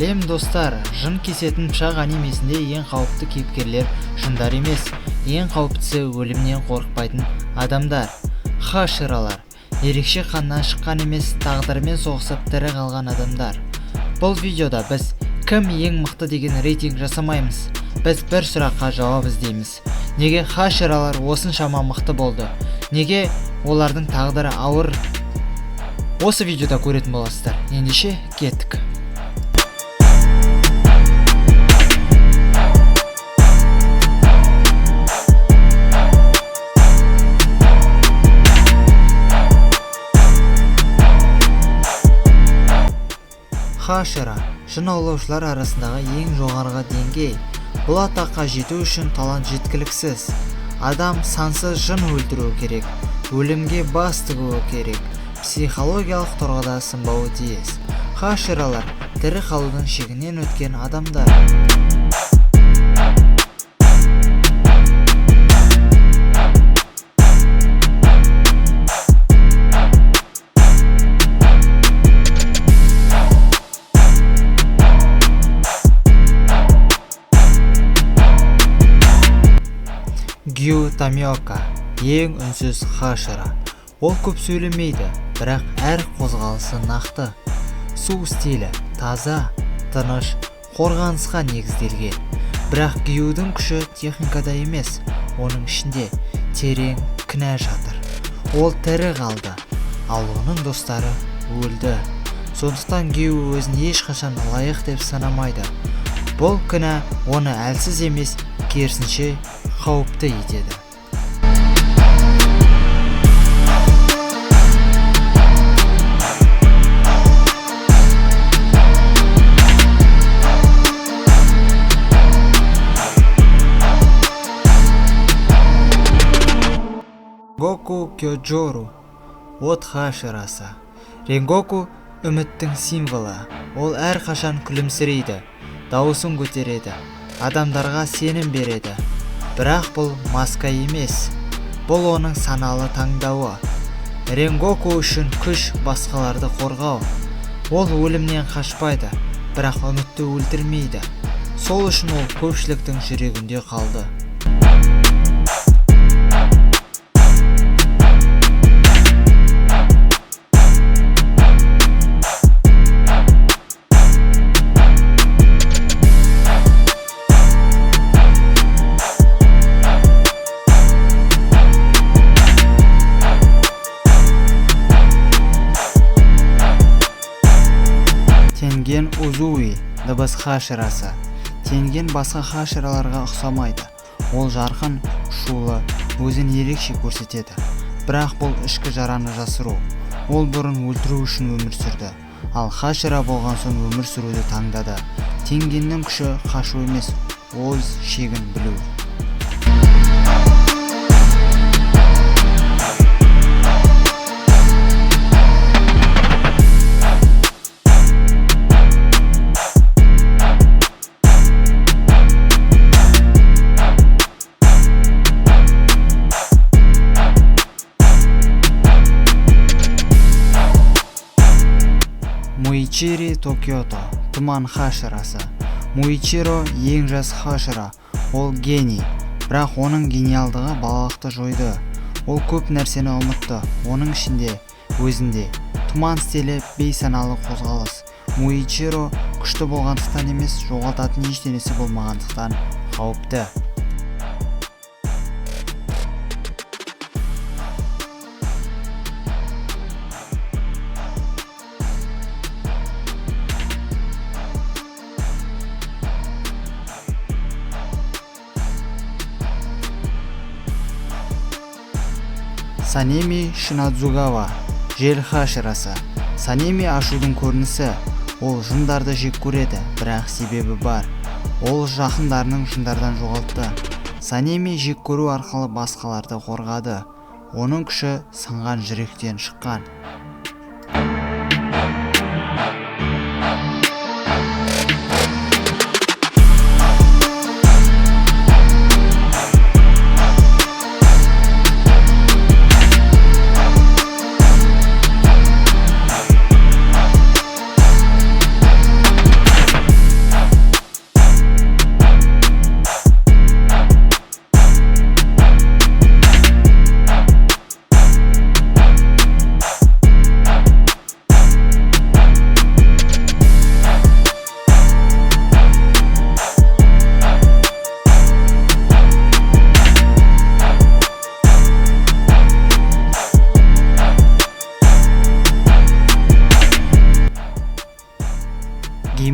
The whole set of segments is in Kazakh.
Сәлем достар, жын кесетін пышақ анимесінде ең қауіпті кейіпкерлер жындар емес, ең қауіптісі өлімнен қорықпайтын адамдар, хаширалар, ерекше қаннан шыққан емес, тағдырмен соғысып тірі қалған адамдар. Бұл видеода біз кім ең мықты деген рейтинг жасамаймыз, біз бір сұраққа жауап іздейміз. Неге хаширалар осыншама мықты болды? Неге олардың тағдыры ауыр? Осы видеода көретін боласыздар. Ендеше кеттік. Хашира жын аулаушылар арасындағы ең жоғарғы деңгей. Бұл атаққа жету үшін талант жеткіліксіз. Адам сансыз жын өлтіру керек, өлімге бас тігуі керек, психологиялық тұрғыда сынбауы тиіс. Хаширалар тірі қалудың шегінен өткен адамдар. Гю Тамиока ең үнсіз хашира. Ол көп сөйлемейді, бірақ әр қозғалысы нақты. Су стилі таза, тыныш, қорғанысқа негізделген. Бірақ Гюдің күші техникада емес, оның ішінде терең кінә жатыр. Ол тірі қалды, ал оның достары өлді. Сондықтан Гю өзін ешқашан лайық деп санамайды. Бұл кінә оны әлсіз емес, керісінше қауіпті етеді. Ренгоку Кёджору от хаширасы. Ренгоку үміттің символы. Ол әрқашан күлімсірейді, дауысын көтереді, адамдарға сенім береді. Бірақ бұл маска емес, бұл оның саналы таңдауы. Ренгоку үшін күш басқаларды қорғау. Ол өлімнен қашпайды, бірақ үмітті өлтірмейді. Сол үшін ол көпшіліктің жүрегінде қалды. Тенген Узуи дыбыс хаширасы. Тенген басқа хашираларға ұқсамайды. Ол жарқын, шулы, өзін ерекше көрсетеді. Бірақ бұл ішкі жараны жасыру. Ол бұрын өлтіру үшін өмір сүрді, ал хашира болған соң өмір сүруді таңдады. Тенгеннің күші қашу емес, өз шегін білу. Муичиро Токиото тұман хаширасы. Муичиро ең жас хашира. Ол гений, бірақ оның гениалдығы балалықты жойды. Ол көп нәрсені ұмытты, оның ішінде өзінде. Тұман стилі бейсаналы қозғалыс. Муичиро күшті болғандықтан емес, жоғалтатын ештеңесі болмағандықтан қауіпті. Санеми Шинадзугава жел хаширасы. Санеми ашудың көрінісі. Ол жындарды жек көреді, бірақ себебі бар. Ол жақындарының жындардан жоғалтты. Санеми жек көру арқылы басқаларды қорғады. Оның күші сынған жүректен шыққан.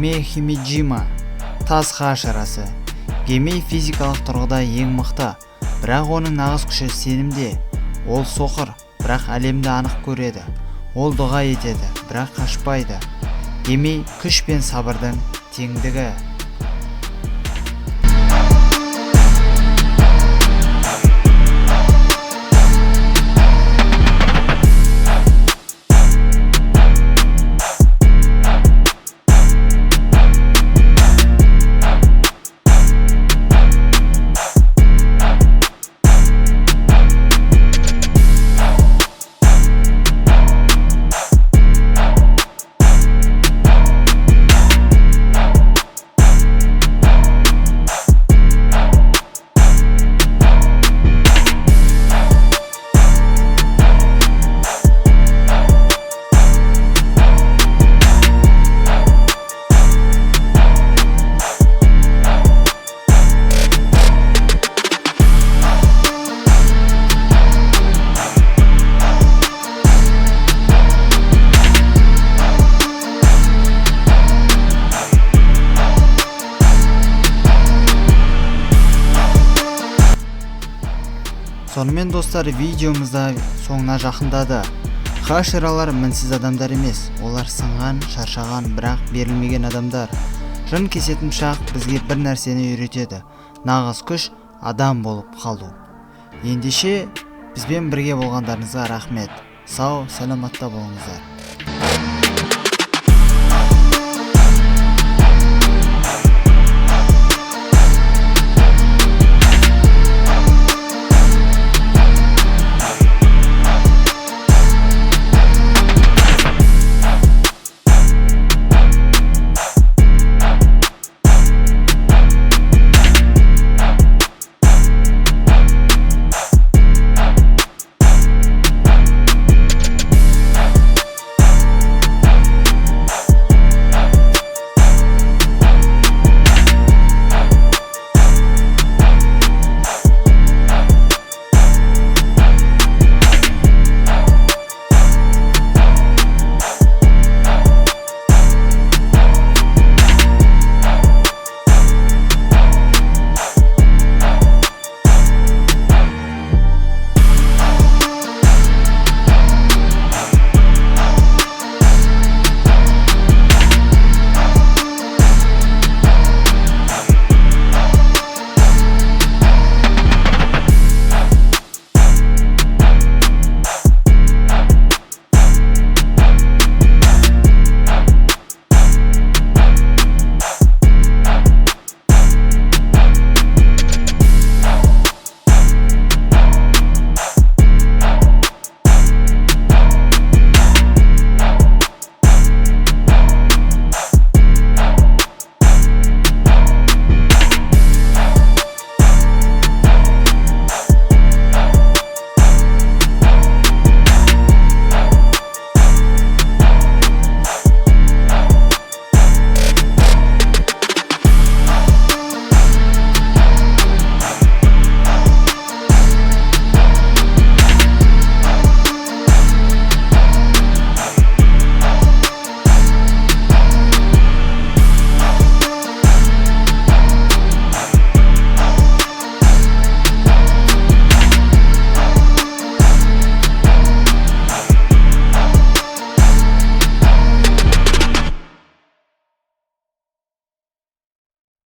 гемей химиджима, тас хашарасы. Гемей физикалық тұрғыда ең мықты, бірақ оның нағыз күші сенімде. Ол соқыр, бірақ әлемді анық көреді. Ол дұға етеді, бірақ қашпайды. Гемей күш пен сабырдың теңдігі. Сонымен достар, видеомызда соңына жақындады. Хашералар мінсіз адамдар емес, олар сынған, шаршаған, бірақ берілмеген адамдар. Жын кесетін шақ бізге бір нәрсені үйретеді. Нағыз күш адам болып қалу. Ендеше бізбен бірге болғандарыңызға рахмет. Сау, саламатта болыңыздар.